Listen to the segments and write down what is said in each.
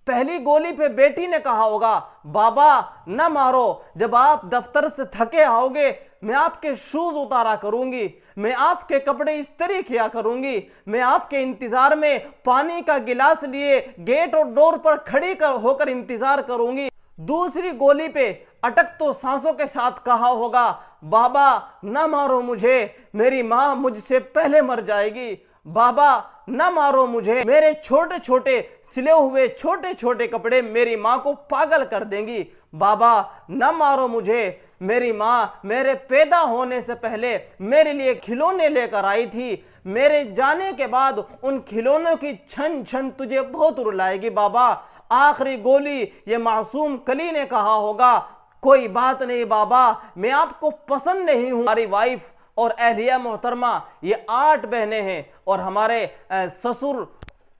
پہلی گولی پہ بیٹی نے کہا ہوگا بابا نہ مارو، جب آپ دفتر سے تھکے آؤ گے میں آپ کے شوز اتارا کروں گی، میں آپ کے کپڑے استری کیا کروں گی، میں آپ کے انتظار میں پانی کا گلاس لیے گیٹ اور ڈور پر کھڑی ہو کر انتظار کروں گی۔ دوسری گولی پہ اٹک تو سانسوں کے ساتھ کہا ہوگا بابا نہ مارو مجھے، میری ماں مجھ سے پہلے مر جائے گی، بابا نہ مارو مجھے، میرے چھوٹے چھوٹے سلے ہوئے چھوٹے چھوٹے کپڑے میری ماں کو پاگل کر دیں گی، بابا نہ مارو مجھے، میری ماں میرے پیدا ہونے سے پہلے میرے لیے کھلونے لے کر آئی تھی، میرے جانے کے بعد ان کھلونوں کی چھن چھن تجھے بہت رلائے گی بابا۔ آخری گولی یہ معصوم کلی نے کہا ہوگا کوئی بات نہیں بابا، میں آپ کو پسند نہیں ہوں۔ ہماری وائف اور اہلیہ محترمہ یہ 8 بہنیں ہیں، اور ہمارے سسر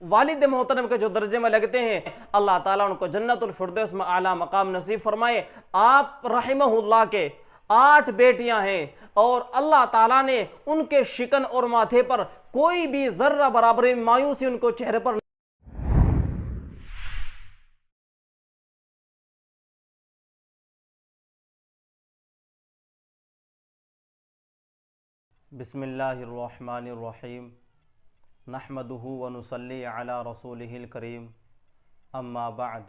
والد محترم کے جو درجے میں لگتے ہیں، اللہ تعالیٰ ان کو جنت الفردوس میں اعلیٰ مقام نصیب فرمائے۔ آپ رحمہ اللہ کے 8 بیٹیاں ہیں، اور اللہ تعالیٰ نے ان کے شکن اور ماتھے پر کوئی بھی ذرہ برابر مایوسی ان کو چہرے پر بسم اللہ الرحمن الرحیم نحمدہ ونصلی علی رسولہ الکریم اما بعد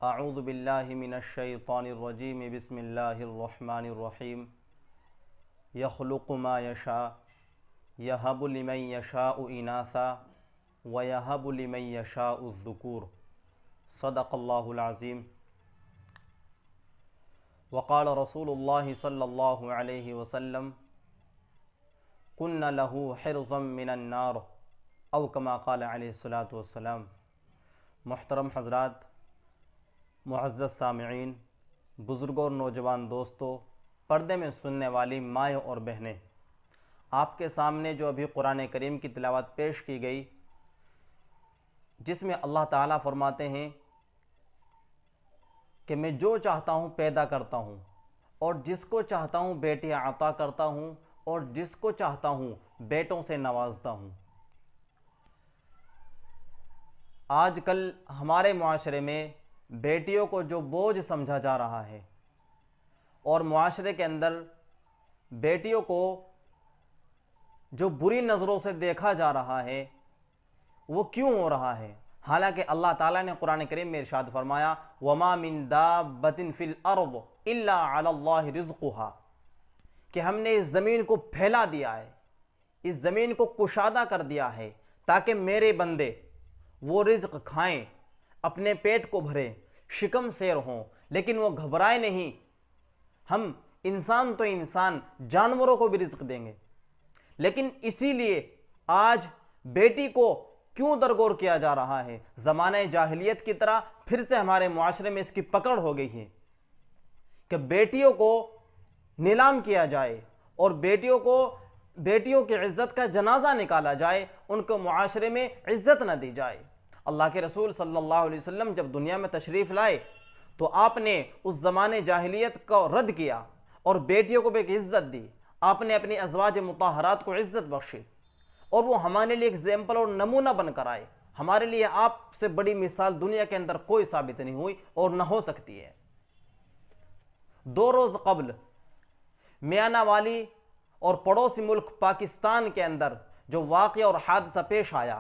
اعوذ باللہ من الشیطان الرجیم بسم اللہ الرحمن الرحیم یخلق ما یشاء یہب لمن یشاء اناثا ویہب لمن یشاء الذکور صدق اللہ العظیم۔ وقال رسول اللہ صلی اللہ علیہ وسلم کن لہو حرزا من النار او کما قال علیہ الصلاۃ والسلام۔ محترم حضرات، معزز سامعین، بزرگوں اور نوجوان دوستوں، پردے میں سننے والی مائیں اور بہنیں، آپ کے سامنے جو ابھی قرآن کریم کی تلاوت پیش کی گئی، جس میں اللہ تعالیٰ فرماتے ہیں کہ میں جو چاہتا ہوں پیدا کرتا ہوں، اور جس کو چاہتا ہوں بیٹیاں عطا کرتا ہوں، اور جس کو چاہتا ہوں بیٹوں سے نوازتا ہوں۔ آج کل ہمارے معاشرے میں بیٹیوں کو جو بوجھ سمجھا جا رہا ہے، اور معاشرے کے اندر بیٹیوں کو جو بری نظروں سے دیکھا جا رہا ہے، وہ کیوں ہو رہا ہے؟ حالانکہ اللہ تعالیٰ نے قرآن کریم میں ارشاد فرمایا وَمَا مِن دَابَّةٍ فِي الْأَرْضِ إِلَّا عَلَى اللَّهِ رِزْقُهَا، کہ ہم نے اس زمین کو پھیلا دیا ہے، اس زمین کو کشادہ کر دیا ہے تاکہ میرے بندے وہ رزق کھائیں، اپنے پیٹ کو بھریں، شکم سیر ہوں، لیکن وہ گھبرائے نہیں۔ ہم انسان تو انسان، جانوروں کو بھی رزق دیں گے، لیکن اسی لیے آج بیٹی کو کیوں درگور کیا جا رہا ہے؟ زمانہ جاہلیت کی طرح پھر سے ہمارے معاشرے میں اس کی پکڑ ہو گئی ہے کہ بیٹیوں کو نیلام کیا جائے، اور بیٹیوں کی عزت کا جنازہ نکالا جائے، ان کو معاشرے میں عزت نہ دی جائے۔ اللہ کے رسول صلی اللہ علیہ وسلم جب دنیا میں تشریف لائے تو آپ نے اس زمانے جاہلیت کو رد کیا اور بیٹیوں کو بھی ایک عزت دی۔ آپ نے اپنی ازواج مطہرات کو عزت بخشی، اور وہ ہمارے لیے ایگزامپل اور نمونہ بن کر آئے۔ ہمارے لیے آپ سے بڑی مثال دنیا کے اندر کوئی ثابت نہیں ہوئی اور نہ ہو سکتی ہے۔ 2 روز قبل میانہ والی اور پڑوسی ملک پاکستان کے اندر جو واقعہ اور حادثہ پیش آیا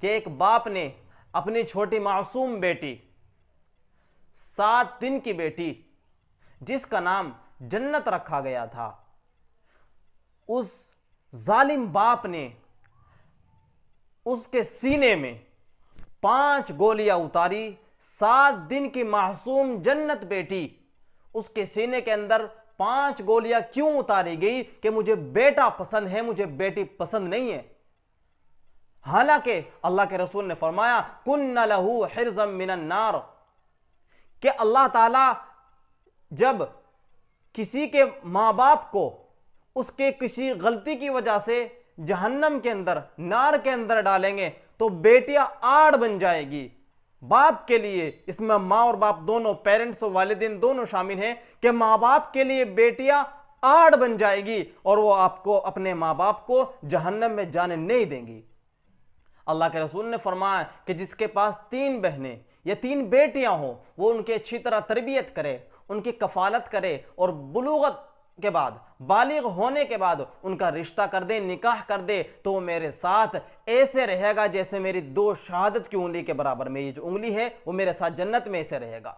کہ ایک باپ نے اپنی چھوٹی معصوم بیٹی، 7 دن کی بیٹی جس کا نام جنت رکھا گیا تھا، اس ظالم باپ نے اس کے سینے میں 5 گولیاں اتاری۔ 7 دن کی معصوم جنت بیٹی، اس کے سینے کے اندر 5 گولیاں کیوں اتاری گئی؟ کہ مجھے بیٹا پسند ہے، مجھے بیٹی پسند نہیں ہے۔ حالانکہ اللہ کے رسول نے فرمایا کن لہو حرزا من النار، کہ اللہ تعالیٰ جب کسی کے ماں باپ کو اس کے کسی غلطی کی وجہ سے جہنم کے اندر، نار کے اندر ڈالیں گے تو بیٹیاں آڑ بن جائے گی باپ کے لیے۔ اس میں ماں اور باپ دونوں، پیرنٹس اور والدین دونوں شامل ہیں، کہ ماں باپ کے لیے بیٹیاں آڑ بن جائے گی، اور وہ آپ کو، اپنے ماں باپ کو جہنم میں جانے نہیں دیں گی۔ اللہ کے رسول نے فرمایا کہ جس کے پاس 3 بہنیں یا 3 بیٹیاں ہوں وہ ان کی اچھی طرح تربیت کرے، ان کی کفالت کرے، اور بلوغت کے بعد، بالغ ہونے کے بعد ان کا رشتہ کر دے، نکاح کر دے، تو وہ میرے ساتھ ایسے رہے گا جیسے میری 2 شہادت کی انگلی کے برابر، میری جو انگلی ہے وہ میرے ساتھ جنت میں ایسے رہے گا۔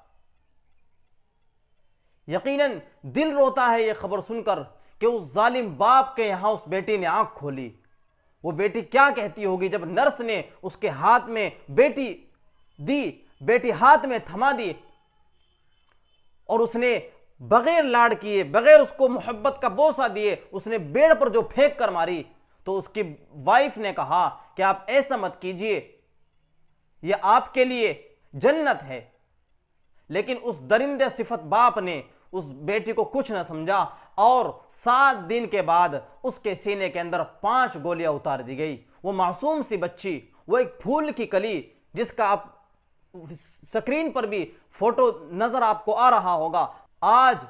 یقیناً دل روتا ہے یہ خبر سن کر کہ اس ظالم باپ کے یہاں اس بیٹی نے آنکھ کھولی۔ وہ بیٹی کیا کہتی ہوگی جب نرس نے اس کے ہاتھ میں بیٹی دی، بیٹی ہاتھ میں تھما دی، اور اس نے بغیر لاڑ کیے، بغیر اس کو محبت کا بوسہ دیے، اس نے بیڑ پر جو پھینک کر ماری، تو اس کی وائف نے کہا کہ آپ ایسا مت کیجئے، یہ آپ کے لیے جنت ہے۔ لیکن اس درندے صفت باپ نے اس بیٹی کو کچھ نہ سمجھا، اور 7 دن کے بعد اس کے سینے کے اندر 5 گولیاں اتار دی گئی۔ وہ معصوم سی بچی، وہ ایک پھول کی کلی جس کا آپ سکرین پر بھی فوٹو نظر آپ کو آ رہا ہوگا، آج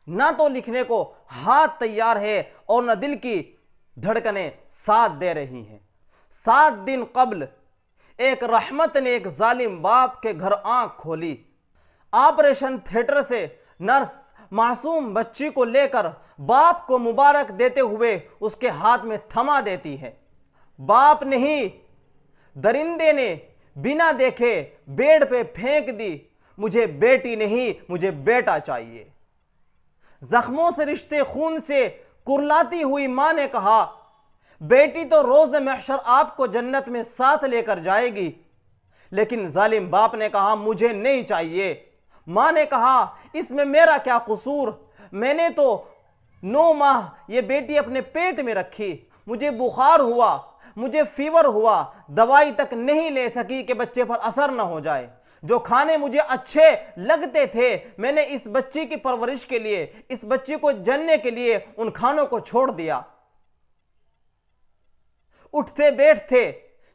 نہ تو لکھنے کو ہاتھ تیار ہے اور نہ دل کی دھڑکنیں ساتھ دے رہی ہیں۔ 7 دن قبل ایک رحمت نے ایک ظالم باپ کے گھر آنکھ کھولی۔ آپریشن تھیٹر سے نرس معصوم بچی کو لے کر باپ کو مبارک دیتے ہوئے اس کے ہاتھ میں تھما دیتی ہے۔ باپ نہیں، درندے نے بنا دیکھے بیڑ پہ پھینک دی، مجھے بیٹی نہیں، مجھے بیٹا چاہیے۔ زخموں سے رشتے خون سے کرلاتی ہوئی ماں نے کہا، بیٹی تو روز محشر آپ کو جنت میں ساتھ لے کر جائے گی، لیکن ظالم باپ نے کہا مجھے نہیں چاہیے۔ ماں نے کہا اس میں میرا کیا قصور، میں نے تو 9 ماہ یہ بیٹی اپنے پیٹ میں رکھی، مجھے بخار ہوا، مجھے فیور ہوا، دوائی تک نہیں لے سکی کہ بچے پر اثر نہ ہو جائے۔ جو کھانے مجھے اچھے لگتے تھے میں نے اس بچی کی پرورش کے لیے، اس بچی کو جننے کے لیے ان کھانوں کو چھوڑ دیا۔ اٹھتے بیٹھتے،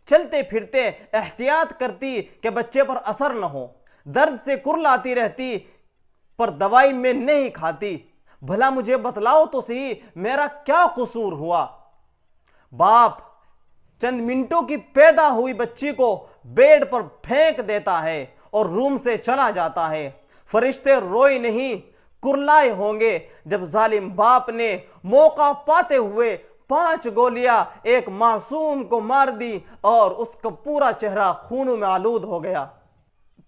چلتے پھرتے احتیاط کرتی کہ بچے پر اثر نہ ہو، درد سے کرلاتی رہتی پر دوائی میں نہیں کھاتی۔ بھلا مجھے بتلاؤ تو صحیح میرا کیا قصور ہوا؟ باپ چند منٹوں کی پیدا ہوئی بچی کو بیڈ پر پھینک دیتا ہے اور روم سے چلا جاتا ہے۔ فرشتے روئے نہیں، کرلائے ہوں گے جب ظالم باپ نے موقع پاتے ہوئے 5 گولیاں ایک معصوم کو مار دی اور اس کا پورا چہرہ خونوں میں آلود ہو گیا۔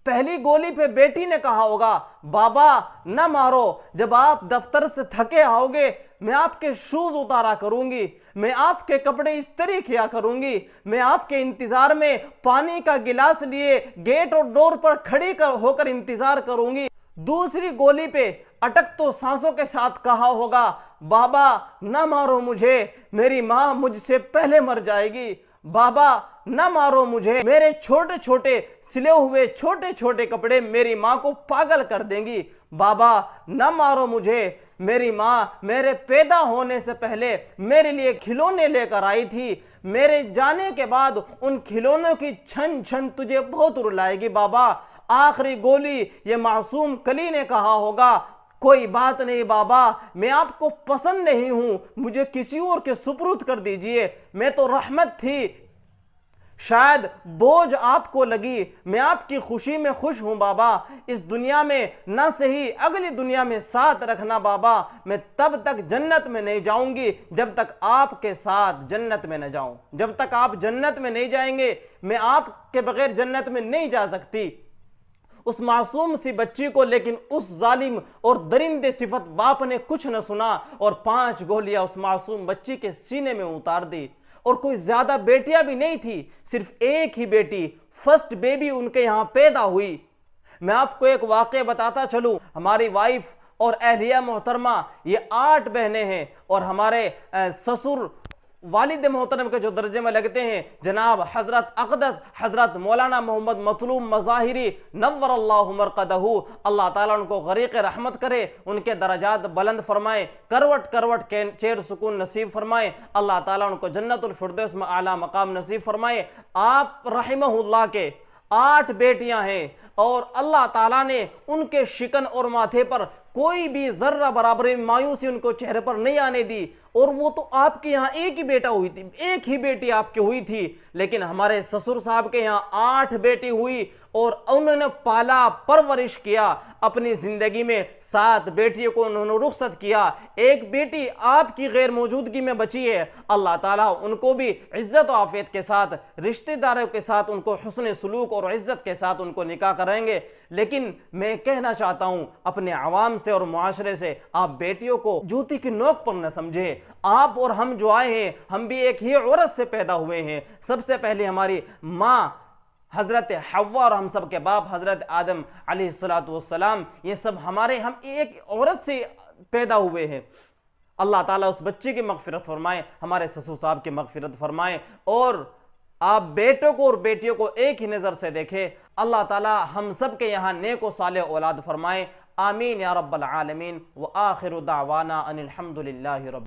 پہلی گولی پہ بیٹی نے کہا ہوگا بابا نہ مارو، جب آپ دفتر سے تھکے آؤ گے میں آپ کے شوز اتارا کروں گی، میں آپ کے کپڑے استری کیا کروں گی، میں آپ کے انتظار میں پانی کا گلاس لیے گیٹ اور ڈور پر کھڑی ہو کر انتظار کروں گی۔ دوسری گولی پہ اٹک تو سانسوں کے ساتھ کہا ہوگا بابا نہ مارو مجھے، میری ماں مجھ سے پہلے مر جائے گی، بابا نہ مارو مجھے، میرے چھوٹے چھوٹے سلے ہوئے چھوٹے چھوٹے کپڑے میری ماں کو پاگل کر دیں گی، بابا نہ مارو مجھے، میری ماں میرے پیدا ہونے سے پہلے میرے لیے کھلونے لے کر آئی تھی، میرے جانے کے بعد ان کھلونوں کی چھن چھن تجھے بہت رلائے گی بابا۔ آخری گولی یہ معصوم کلی نے کہا ہوگا کوئی بات نہیں بابا، میں آپ کو پسند نہیں ہوں، مجھے کسی اور کے سپرد کر دیجئے، میں تو رحمت تھی، شاید بوجھ آپ کو لگی، میں آپ کی خوشی میں خوش ہوں بابا، اس دنیا میں نہ صحیح اگلی دنیا میں ساتھ رکھنا بابا، میں تب تک جنت میں نہیں جاؤں گی جب تک آپ کے ساتھ جنت میں نہ جاؤں، جب تک آپ جنت میں نہیں جائیں گے میں آپ کے بغیر جنت میں نہیں جا سکتی۔ اس معصوم سی بچی کو لیکن اس ظالم اور درندے صفت باپ نے کچھ نہ سنا اور 5 گولیاں اس معصوم بچی کے سینے میں اتار دی۔ اور کوئی زیادہ بیٹیاں بھی نہیں تھی، صرف ایک ہی بیٹی، فرسٹ بیبی ان کے یہاں پیدا ہوئی۔ میں آپ کو ایک واقعہ بتاتا چلوں، ہماری وائف اور اہلیہ محترمہ یہ 8 بہنیں ہیں، اور ہمارے سسر والد محترم کے جو درجے میں لگتے ہیں جناب حضرت اقدس حضرت مولانا محمد مطلوب مظاہری نور اللہ مرقدہ، اللہ تعالیٰ ان کو غریق رحمت کرے، ان کے درجات بلند فرمائے، کروٹ کروٹ کے چیر سکون نصیب فرمائے، اللہ تعالیٰ ان کو جنت الفردوس میں اعلیٰ مقام نصیب فرمائے۔ آپ رحمہ اللہ کے 8 بیٹیاں ہیں اور اللہ تعالیٰ نے ان کے شکن اور ماتھے پر کوئی بھی ذرہ برابر مایوسی ان کو چہرے پر نہیں آنے دی. اور وہ تو آپ کے یہاں ایک ہی بیٹا ہوئی تھی, ایک ہی بیٹی آپ کی ہوئی تھی, لیکن ہمارے سسر صاحب کے یہاں 8 بیٹی ہوئی, اور انہوں نے پالا پرورش کیا. اپنی زندگی میں 7 بیٹیوں کو انہوں نے رخصت کیا, ایک بیٹی آپ کی غیر موجودگی میں بچی ہے. اللہ تعالیٰ ان کو بھی عزت و عافیت کے ساتھ, رشتہ داروں کے ساتھ ان کو حسن سلوک اور عزت کے ساتھ ان کو نکاح کریں گے. لیکن میں کہنا چاہتا ہوں اپنے عوام سے اور معاشرے سے, آپ بیٹیوں کو جوتی کی نوک پر نہ سمجھیں. آپ اور ہم جو آئے ہیں, ہم بھی ایک ہی عورت سے پیدا ہوئے ہیں. سب سے پہلے ہماری ماں حضرت حوا اور ہم سب کے باپ حضرت آدم علیہ السلام, یہ سب ہم ایک عورت سے پیدا ہوئے ہیں. اللہ تعالیٰ اس بچے کی مغفرت فرمائے, ہمارے سسر صاحب کی مغفرت فرمائے, اور آپ بیٹوں کو اور بیٹیوں کو ایک ہی نظر سے دیکھیں. اللہ تعالیٰ ہم سب کے یہاں نیک و صالح اولاد فرمائے. آمین یا رب العالمین. وآخر دعوانا ان الحمد للہ رب